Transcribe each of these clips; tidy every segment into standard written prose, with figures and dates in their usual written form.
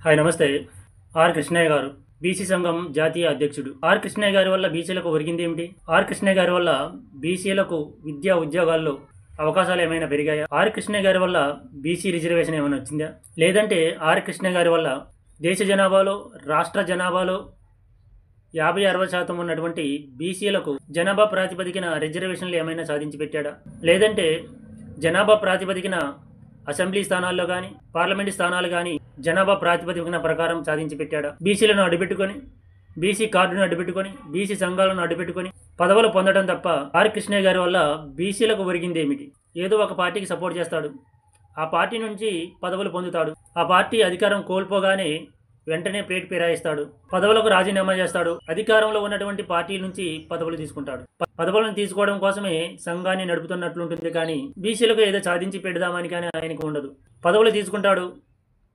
Hi నమస్తే. Are Krishnaiah గారు BC సంఘం జాతీయ అధ్యక్షుడు. ఆర్ కృష్ణయ్య గారి వల్ల బీసీలకు ఒరిగింది ఏమిటి? ఆర్ కృష్ణయ్య గారి వల్ల బీసీలకు విద్యా ఉద్యోగాల్లో అవకాశాలు ఏమైనా పెరిగాయా? ఆర్ కృష్ణయ్య గారి వల్ల బీసీ రిజర్వేషన్ ఏమైనా వచ్చిందా? లేదంటే ఆర్ కృష్ణయ్య గారి వల్ల దేశ జనాభాలో రాష్ట్ర జనాభాలో 50-60% ఉన్నటువంటి బీసీలకు జనాభా ప్రాతిపదికన రిజర్వేషన్లు ఏమైనా సాధించి పెట్టాడా? లేదంటే జనాభా ప్రాతిపదికన అసెంబ్లీ స్థానాల్లో కానీ పార్లమెంటు స్థానాలు కానీ జనాభా ప్రాతిపదికన ప్రకారం సాధించి పెట్టాడా? బీసీలను అడ్డుపెట్టుకొని బీసీ కార్డును అడ్డుపెట్టుకొని బీసీ సంఘాలను అడ్డుపెట్టుకొని పదవులు పొందడం తప్ప ఆర్ కృష్ణయ్య గారి వల్ల బీసీలకు ఒరిగింది ఏమిటి? ఏదో ఒక పార్టీకి సపోర్ట్ చేస్తాడు, ఆ పార్టీ నుంచి పదవులు పొందుతాడు, ఆ పార్టీ అధికారం కోల్పోగానే వెంటనే ప్లేట్ ఫిరాయిస్తాడు, పదవులకు రాజీనామా చేస్తాడు, అధికారంలో ఉన్నటువంటి పార్టీల నుంచి పదవులు తీసుకుంటాడు. పదవులను తీసుకోవడం కోసమే సంఘాన్ని నడుపుతున్నట్లుంటుంది కానీ బీసీలకు ఏదో సాధించి పెడదామని కానీ ఆయనకు ఉండదు. పదవులు తీసుకుంటాడు,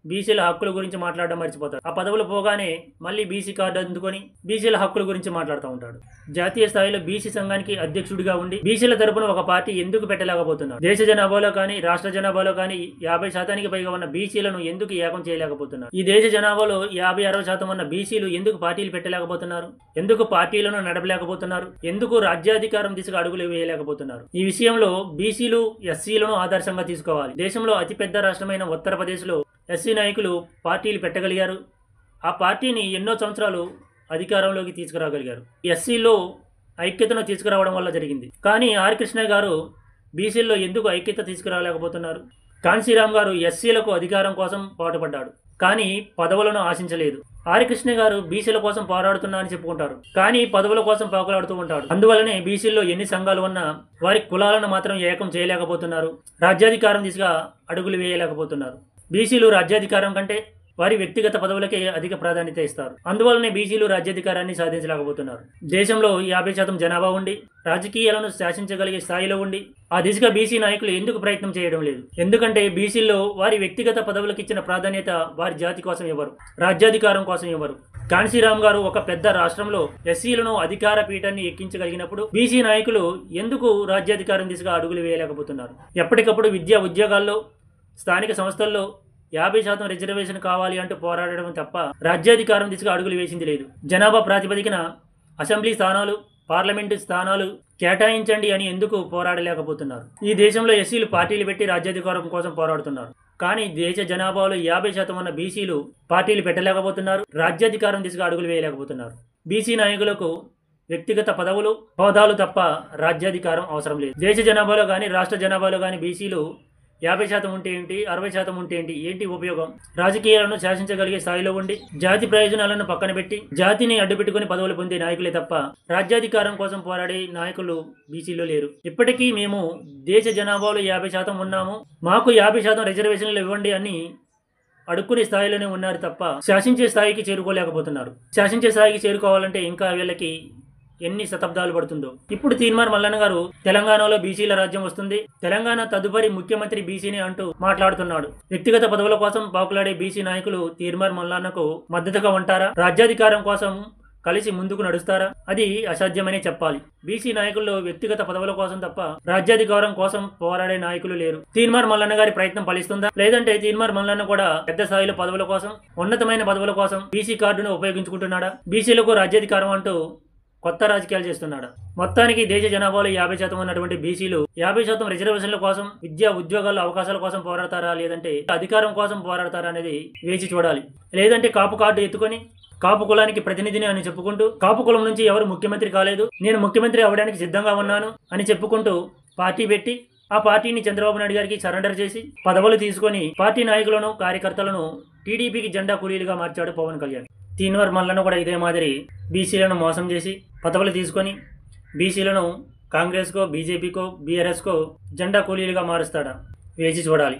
బీసీల హక్కుల గురించి మాట్లాడడం మర్చిపోతాడు. ఆ పదవులు పోగానే మళ్ళీ బీసీ కార్డు అందుకొని బీసీల హక్కుల గురించి మాట్లాడుతూ ఉంటాడు. జాతీయ స్థాయిలో బీసీ సంఘానికి అధ్యక్షుడిగా ఉండి బీసీల తరపున ఒక పార్టీ ఎందుకు పెట్టలేకపోతున్నారు? దేశ జనాభాలో కానీ రాష్ట్ర జనాభాలో కానీ 50% పైగా ఉన్న బీసీలను ఎందుకు ఏకం చేయలేకపోతున్నారు? ఈ దేశ జనాభాలో 50-60% ఉన్న బీసీలు ఎందుకు పార్టీలు పెట్టలేకపోతున్నారు? ఎందుకు పార్టీలను నడపలేకపోతున్నారు? ఎందుకు రాజ్యాధికారం దిశగా అడుగులు వేయలేకపోతున్నారు? ఈ విషయంలో బీసీలు ఎస్సీలను ఆదర్శంగా తీసుకోవాలి. దేశంలో అతిపెద్ద రాష్ట్రమైన ఉత్తరప్రదేశ్లో ఎస్సీ నాయకులు పార్టీలు పెట్టగలిగారు. ఆ పార్టీని ఎన్నో సంవత్సరాలు అధికారంలోకి తీసుకురాగలిగారు. ఎస్సీలో ఐక్యతను తీసుకురావడం వల్ల జరిగింది. కానీ ఆర్ కృష్ణయ్య గారు బీసీల్లో ఎందుకు ఐక్యత తీసుకురాలేకపోతున్నారు? కాన్సీరామ్ గారు ఎస్సీలకు అధికారం కోసం పాటుపడ్డాడు, కానీ పదవులను ఆశించలేదు. ఆర్ కృష్ణయ్య గారు బీసీల కోసం పోరాడుతున్నా అని చెప్పుకుంటారు, కానీ పదవుల కోసం పాకులాడుతూ ఉంటాడు. అందువల్లనే బీసీల్లో ఎన్ని సంఘాలు ఉన్నా వారి కులాలను మాత్రం ఏకం చేయలేకపోతున్నారు, రాజ్యాధికారం దిశగా అడుగులు వేయలేకపోతున్నారు. బీసీలు రాజ్యాధికారం కంటే వారి వ్యక్తిగత పదవులకే అధిక ప్రాధాన్యత ఇస్తారు. అందువల్లనే బీసీలు రాజ్యాధికారాన్ని సాధించలేకపోతున్నారు. దేశంలో 50% జనాభా ఉండి రాజకీయాలను శాసించగలిగే స్థాయిలో ఉండి ఆ దిశగా బీసీ నాయకులు ఎందుకు ప్రయత్నం చేయడం లేదు? ఎందుకంటే బీసీల్లో వారి వ్యక్తిగత పదవులకు ఇచ్చిన ప్రాధాన్యత వారి జాతి కోసం ఇవ్వరు, రాజ్యాధికారం కోసం ఇవ్వరు. కాన్సీరామ్ గారు ఒక పెద్ద రాష్ట్రంలో ఎస్సీలను అధికార పీఠాన్ని ఎక్కించగలిగినప్పుడు బీసీ నాయకులు ఎందుకు రాజ్యాధికారం దిశగా అడుగులు వేయలేకపోతున్నారు? ఎప్పటికప్పుడు విద్యా ఉద్యోగాల్లో స్థానిక సంస్థల్లో 50% రిజర్వేషన్ కావాలి అంటూ పోరాడడం తప్ప రాజ్యాధికారం దిశగా అడుగులు వేసింది లేదు. జనాభా ప్రాతిపదికన అసెంబ్లీ స్థానాలు పార్లమెంటు స్థానాలు కేటాయించండి అని ఎందుకు పోరాడలేకపోతున్నారు? ఈ దేశంలో ఎస్సీలు పార్టీలు పెట్టి రాజ్యాధికారం కోసం పోరాడుతున్నారు, కానీ దేశ జనాభాలో 50% ఉన్న బీసీలు పార్టీలు పెట్టలేకపోతున్నారు, రాజ్యాధికారం దిశగా అడుగులు వేయలేకపోతున్నారు. బీసీ నాయకులకు వ్యక్తిగత పదవులు హోదాలు తప్ప రాజ్యాధికారం అవసరం లేదు. దేశ జనాభాలో కానీ రాష్ట్ర జనాభాలో కానీ బీసీలు 50% ఉంటే ఏంటి, 60% ఉంటే ఏంటి, ఏంటి ఉపయోగం? రాజకీయాలను శాసించగలిగే స్థాయిలో ఉండి జాతి ప్రయోజనాలను పక్కన పెట్టి జాతిని అడ్డుపెట్టుకుని పదవులు పొందే నాయకులే తప్ప రాజ్యాధికారం కోసం పోరాడే నాయకులు బీసీలో లేరు. ఇప్పటికీ మేము దేశ జనాభాలో 50% ఉన్నాము, మాకు 50% రిజర్వేషన్లు ఇవ్వండి అని అడుక్కునే స్థాయిలోనే ఉన్నారు తప్ప శాసించే స్థాయికి చేరుకోలేకపోతున్నారు. శాసించే స్థాయికి చేరుకోవాలంటే ఇంకా వీళ్ళకి ఎన్ని శతాబ్దాలు పడుతుందో. ఇప్పుడు తీన్మార్ మల్లన్న గారు తెలంగాణలో బీసీల రాజ్యం వస్తుంది, తెలంగాణ తదుపరి ముఖ్యమంత్రి బీసీని అంటూ మాట్లాడుతున్నాడు. వ్యక్తిగత పదవుల కోసం పాకులాడే బీసీ నాయకులు తీన్మార్ మల్లన్నకు మద్దతుగా ఉంటారా? రాజ్యాధికారం కోసం కలిసి ముందుకు నడుస్తారా? అది అసాధ్యమనే చెప్పాలి. బీసీ నాయకుల్లో వ్యక్తిగత పదవుల కోసం తప్ప రాజ్యాధికారం కోసం పోరాడే నాయకులు లేరు. తీన్మార్ మల్లన్న గారి ప్రయత్నం ఫలిస్తుందా? లేదంటే తీన్మార్ మల్లన్న కూడా పెద్ద స్థాయిలో పదవుల కోసం ఉన్నతమైన పదవుల కోసం బీసీ కార్డును ఉపయోగించుకుంటున్నాడా? బీసీలకు రాజ్యాధికారం అంటూ కొత్త రాజకీయాలు చేస్తున్నాడు. మొత్తానికి దేశ జనాభాలో 50% ఉన్నటువంటి బీసీలు 50% రిజర్వేషన్ల కోసం విద్యా ఉద్యోగాల అవకాశాల కోసం పోరాడతారా, లేదంటే అధికారం కోసం పోరాడతారా అనేది వేచి చూడాలి. లేదంటే కాపు కార్డు ఎత్తుకొని కాపు కులానికి ప్రతినిధిని అని చెప్పుకుంటూ కాపు కులం నుంచి ఎవరు ముఖ్యమంత్రి కాలేదు, నేను ముఖ్యమంత్రి అవ్వడానికి సిద్ధంగా ఉన్నాను అని చెప్పుకుంటూ పార్టీ పెట్టి ఆ పార్టీని చంద్రబాబు నాయుడు గారికి సరెండర్ చేసి పదవులు తీసుకొని పార్టీ నాయకులను కార్యకర్తలను టీడీపీకి జెండా కూలీలుగా మార్చాడు పవన్ కళ్యాణ్. తీన్మార్ మల్లన్న కూడా ఇదే మాదిరి బీసీలను మోసం చేసి పదవులు తీసుకొని బీసీలను కాంగ్రెస్కో బీజేపీకో బీఆర్ఎస్కో జెండా కూలీలుగా మారుస్తాడా? వేచి చూడాలి.